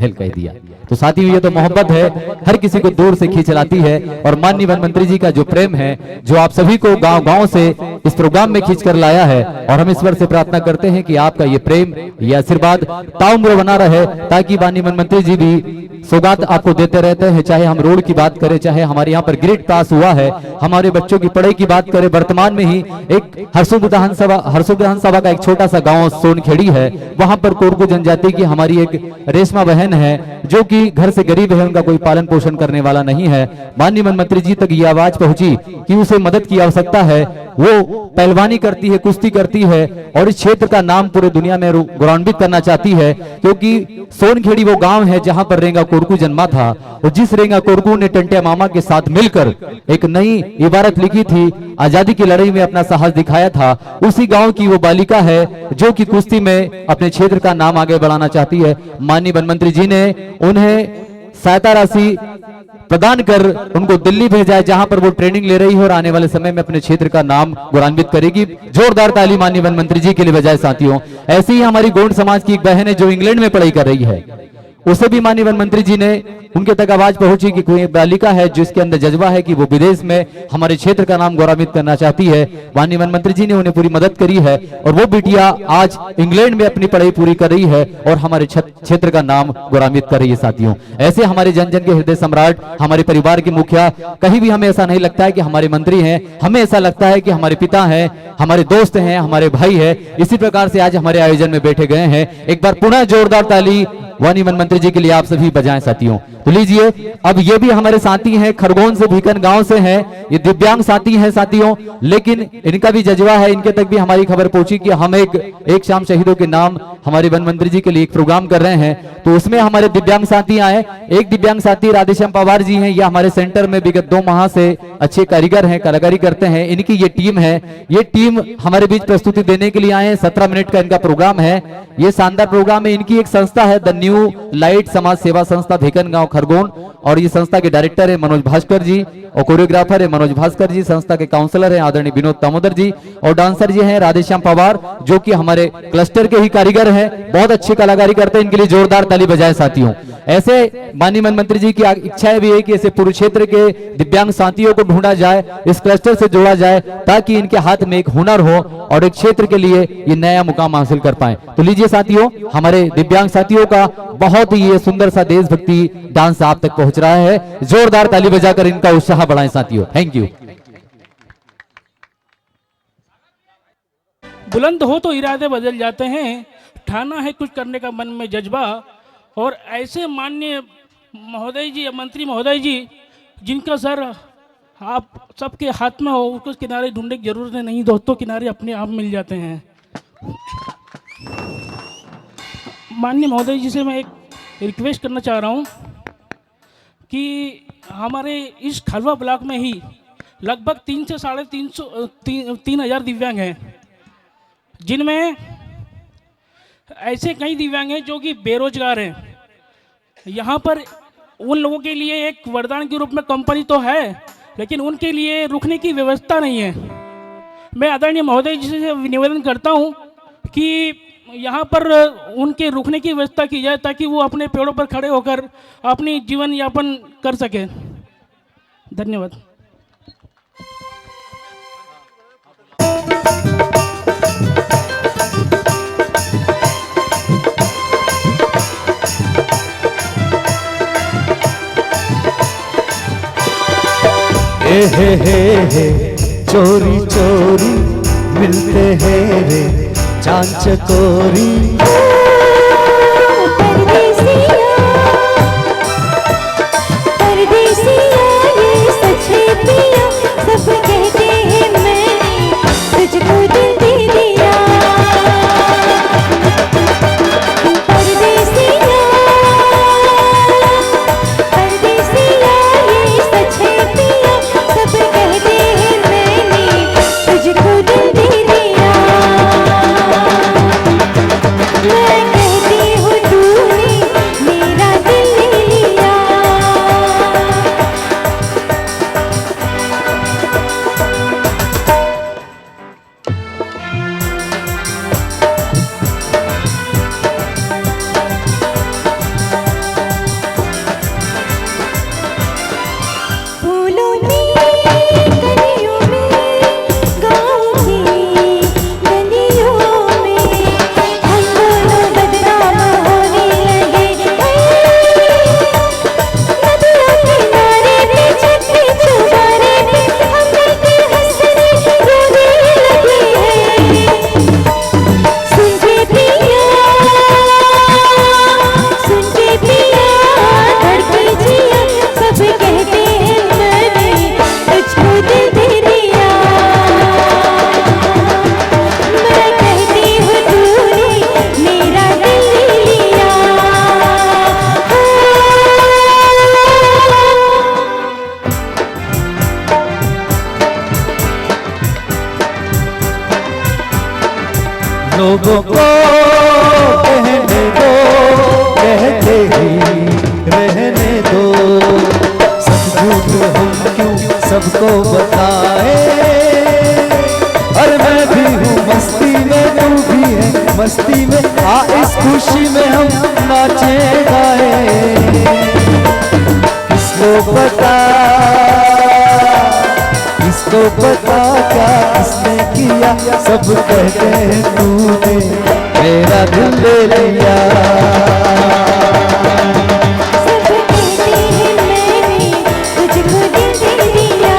कह दिया। तो साथियों ये तो मोहब्बत है, हर किसी को दूर से खींच लाती है। और माननीय वन मंत्री जी का जो प्रेम है, जो आप सभी को गांव गांव से इस प्रोग्राम में खींच कर लाया है, और हम ईश्वर से प्रार्थना करते हैं कि आपका ये प्रेम, ये आशीर्वाद ताउम्र बना रहे, ताकि माननीय वन मंत्री जी भी सौगात आपको देते रहते हैं। चाहे हम रोड की बात करें, चाहे हमारे यहाँ पर ग्रिड पास हुआ है, हमारे बच्चों की पढ़ाई की बात करें, वर्तमान में ही एक हरसुद विधानसभा का एक छोटा सा गांव सोनखेड़ी है, वहां पर कोरकू जनजाति की हमारी एक रेशमा बहन है, जो कि घर से गरीब है, उनका कोई पालन पोषण करने वाला नहीं है। माननीय वन मंत्री जी तक ये आवाज पहुंची कि उसे मदद की आवश्यकता है। वो पहलवानी करती है, कुश्ती करती है, और इस क्षेत्र का नाम पूरे दुनिया में गौरवान्वित करना चाहती है, क्योंकि सोनखेड़ी वो गांव है जहां पर रेंगा कोरकू जन्मा था। और जिस रेंगा कोरकू ने टंटिया मामा के साथ मिलकर एक नई इबारत लिखी थी, आजादी की लड़ाई में अपना साहस दिखाया था, उसी गांव की वो बालिका है जो कि कुश्ती में अपने क्षेत्र का नाम आगे बढ़ाना चाहती है। माननीय वन मंत्री जी ने उन्हें सहायता राशि प्रदान कर उनको दिल्ली भेजा है, जहां पर वो ट्रेनिंग ले रही है और आने वाले समय में अपने क्षेत्र का नाम गौरवान्वित करेगी। जोरदार ताली माननीय वन मंत्री जी के लिए बजाय। साथियों, ऐसी ही हमारी गोंड समाज की एक बहन है जो इंग्लैंड में पढ़ाई कर रही है, उसे भी माननीय वन मंत्री जी ने उनके तक आवाज पहुंची कि कोई बालिका है जिसके अंदर जज्बा है कि वो विदेश में हमारे क्षेत्र का नाम गौरवान्वित करना चाहती है। माननीय वन मंत्री जी ने उन्हें पूरी मदद करी है, और वो बिटिया आज इंग्लैंड में अपनी पढ़ाई पूरी कर रही है और हमारे क्षेत्र का नाम गौरवान्वित कर रही है। साथियों, ऐसे हमारे जन जन के हृदय सम्राट, हमारे परिवार के मुखिया, कहीं भी हमें ऐसा नहीं लगता है कि हमारे मंत्री हैं, हमें ऐसा लगता है कि हमारे पिता हैं, हमारे दोस्त हैं, हमारे भाई हैं। इसी प्रकार से आज हमारे आयोजन में बैठे गए हैं। एक बार पुनः जोरदार ताली माननीय वन मंत्री जी के लिए आप सभी बजाएं। साथियों, तो लीजिए, अब ये भी हमारे साथी हैं, खरगोन से, भीकन गांव से हैं, ये दिव्यांग साथी हैं साथियों, लेकिन इनका भी जज्बा है, इनके तक भी हमारी खबर पहुंची कि हम एक शाम शहीदों के नाम हमारे वन मंत्री जी के लिए एक प्रोग्राम कर रहे हैं, तो उसमें हमारे दिव्यांग साथी आए। एक दिव्यांग साथी राधेश्याम पवार जी हैं, ये हमारे सेंटर में विगत 2 माह से अच्छे कारीगर हैं, कलाकारी करते हैं। इनकी ये टीम है, ये टीम हमारे बीच प्रस्तुति देने के लिए आए हैं। 17 मिनट का इनका प्रोग्राम है, ये शानदार प्रोग्राम है। इनकी एक संस्था है द न्यू लाइट समाज सेवा संस्था, भीकन गांव खरगोन, और ये संस्था के डायरेक्टर है मनोज भास्कर जी, और कोरियोग्राफर है मनोज भास्कर जी, संस्था के काउंसलर है आदरणीय विनोद दामोदर जी, और डांसर जी हैं राधेश्याम पवार, जो कि हमारे क्लस्टर के ही कारीगर हैं, बहुत अच्छी कलाकारी करते हैं। इनके लिए जोरदार ताली बजाएं। साथियों, ऐसे माननीय वन मंत्री जी की इच्छा भी है कि ऐसे पूरे क्षेत्र के दिव्यांग साथियों को ढूंढा जाए, इस क्लस्टर से जोड़ा जाए, ताकि इनके हाथ में एक हुनर हो और एक क्षेत्र के लिए ये नया मुकाम हासिल कर पाए। तो लीजिए साथियों, हमारे दिव्यांग साथियों का बहुत ही ये सुंदर सा देशभक्ति डांस आप तक पहुंच रहा है। जोरदार ताली बजाकर इनका उत्साह बढ़ाएं साथियों। Thank you. बुलंद हो तो इरादे बदल जाते हैं, ठाना है कुछ करने का मन में जज्बा। और ऐसे माननीय महोदय जी, मंत्री महोदय जी, जिनका सर आप सबके हाथ में हो, उसको किनारे ढूंढने की जरूरत नहीं, दोस्तों किनारे अपने आप मिल जाते हैं। माननीय महोदय जी से मैं एक रिक्वेस्ट करना चाह रहा हूँ कि हमारे इस खलवा ब्लॉक में ही लगभग 3 से 3,500 दिव्यांग हैं, जिनमें ऐसे कई दिव्यांग हैं जो कि बेरोजगार हैं। यहाँ पर उन लोगों के लिए एक वरदान के रूप में कंपनी तो है, लेकिन उनके लिए रुकने की व्यवस्था नहीं है। मैं आदरणीय महोदय जी से निवेदन करता हूँ कि यहाँ पर उनके रुकने की व्यवस्था की जाए, ताकि वो अपने पेड़ों पर खड़े होकर अपनी जीवन यापन कर सकें। धन्यवाद। हे चोरी चोरी मिलते हैं रे चांद चकोरी। परदेसिया ये सच है पिया, सब कहते हैं मैंने तुझको दिल दे दिया। परदेसिया ये सच है पिया, सब कहते हैं मैंने तुझको दिल दे दिया। लोगों को कहने दो, कहते ही रहने दो। सब झूठ हम क्यों सबको बताए, और मैं भी हूँ मस्ती में, तू भी है मस्ती में, आ इस खुशी में हम नाचे गाए। किसको पता, किसको पता क्या किसने किया, सब कहते हैं तूने मेरा दिल ले लिया। सब कहते हैं मैंने तुझको दिल दे दिया।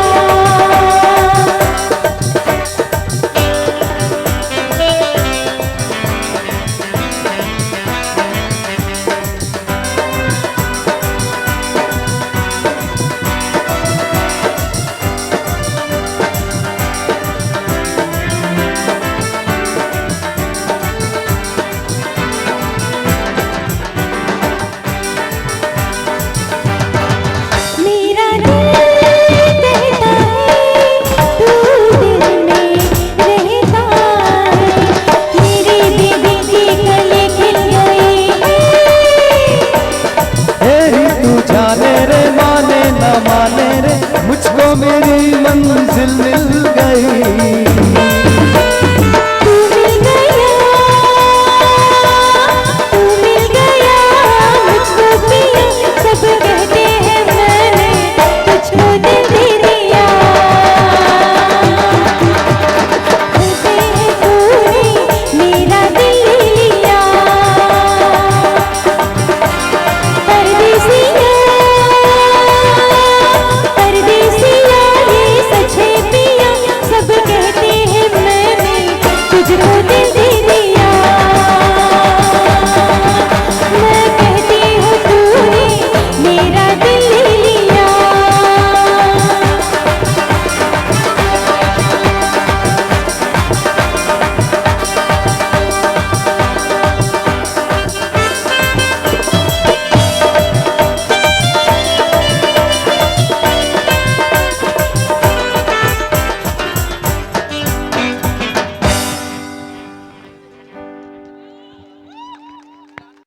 मेरा दिल कहता है तू दिल में रहता है, मेरे बेबी की गले खिल गए हैं। तेरी तू जाने रे, माने न माने रे, मुझको मेरी मंजिल